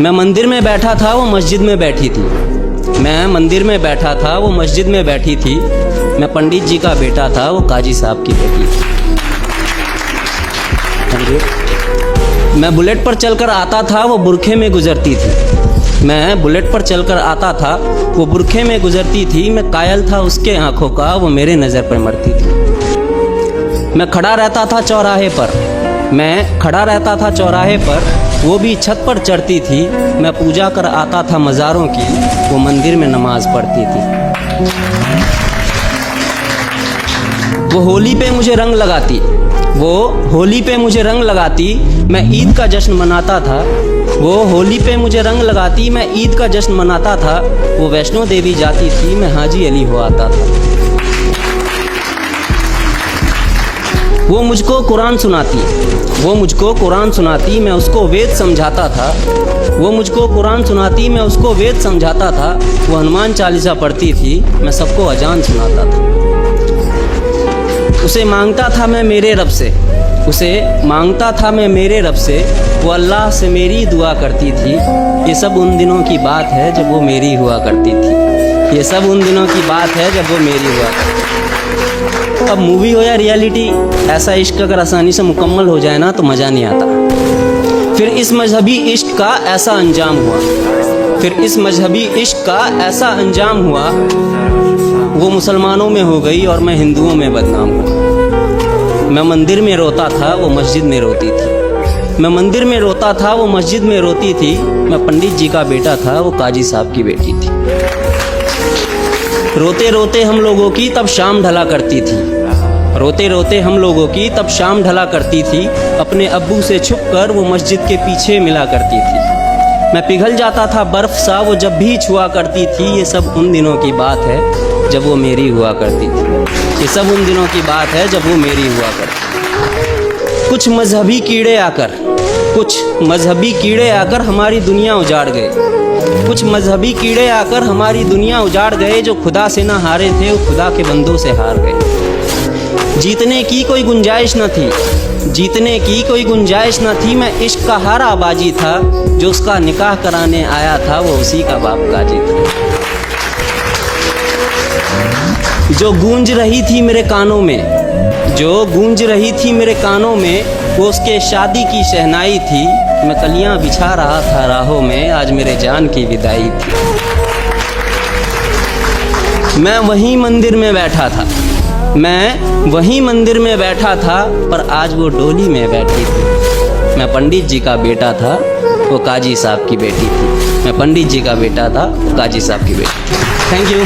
मैं मंदिर में बैठा था, वो मस्जिद में बैठी थी। मैं मंदिर में बैठा था, वो मस्जिद में बैठी थी। मैं पंडित जी का बेटा था, वो काजी साहब की बेटी थी। मैं बुलेट पर चलकर आता था, वो बुरखे में गुजरती थी। मैं बुलेट पर चलकर आता था, वो बुरखे में गुजरती थी। मैं कायल था उसके आंखों का, वो मेरे नज़र पर मरती थी। मैं खड़ा रहता था चौराहे पर, मैं खड़ा रहता था चौराहे पर, वो भी छत पर चढ़ती थी। मैं पूजा कर आता था मज़ारों की, वो मंदिर में नमाज पढ़ती थी। वो होली पे मुझे रंग लगाती, वो होली पे मुझे रंग लगाती। मैं ईद का जश्न मनाता था, वो होली पे मुझे रंग लगाती। मैं ईद का जश्न मनाता था। वो वैष्णो देवी जाती थी, मैं हाजी अली हो आता था। वो मुझको कुरान सुनाती, वो मुझको कुरान सुनाती। मैं उसको वेद समझाता था। वो मुझको कुरान सुनाती, मैं उसको वेद समझाता था। वो हनुमान चालीसा पढ़ती थी, मैं सबको अजान सुनाता था। उसे मांगता था मैं मेरे रब से, उसे मांगता था मैं मेरे रब से। वो अल्लाह से मेरी दुआ करती थी। ये सब उन दिनों की बात है जब वो मेरी हुआ करती थी। ये सब उन दिनों की बात है जब वो मेरी हुआ करती थी। अब मूवी हो या रियलिटी, ऐसा इश्क अगर आसानी से मुकम्मल हो जाए ना तो मज़ा नहीं आता। फिर इस मजहबी इश्क का ऐसा अंजाम हुआ, फिर इस मजहबी इश्क का ऐसा अंजाम हुआ। वो मुसलमानों में हो गई और मैं हिंदुओं में बदनाम हुआ। मैं मंदिर में रोता था, वो मस्जिद में रोती थी। मैं मंदिर में रोता था, वो मस्जिद में रोती थी। मैं पंडित जी का बेटा था, वो काजी साहब की बेटी थी। रोते रोते हम लोगों की तब शाम ढला करती थी। रोते रोते हम लोगों की तब शाम ढला करती थी। अपने अब्बू से छुपकर वो मस्जिद के पीछे मिला करती थी। मैं पिघल जाता था बर्फ सा, वो जब भी छुआ करती थी। ये सब उन दिनों की बात है जब वो मेरी हुआ करती थी। ये सब उन दिनों की बात है जब वो मेरी हुआ करती थी। कुछ मजहबी कीड़े आकर, कुछ मजहबी कीड़े आकर हमारी दुनिया उजाड़ गए। कुछ मजहबी कीड़े आकर हमारी दुनिया उजाड़ गए। जो खुदा से ना हारे थे, वो खुदा के बंदों से हार गए। जीतने की कोई गुंजाइश न थी, जीतने की कोई गुंजाइश न थी। मैं इश्क का हारा बाजी था। जो उसका निकाह कराने आया था, वो उसी का बाप काजी था। जो गूंज रही थी मेरे कानों में, जो गूंज रही थी मेरे कानों में, वो उसके शादी की शहनाई थी। मैं कलियां बिछा रहा था राहों में, आज मेरे जान की विदाई थी। मैं वहीं मंदिर में बैठा था, मैं वहीं मंदिर में बैठा था, पर आज वो डोली में बैठी थी। मैं पंडित जी का बेटा था, वो काजी साहब की बेटी थी। मैं पंडित जी का बेटा था, वो काजी साहब की बेटी। Thank you.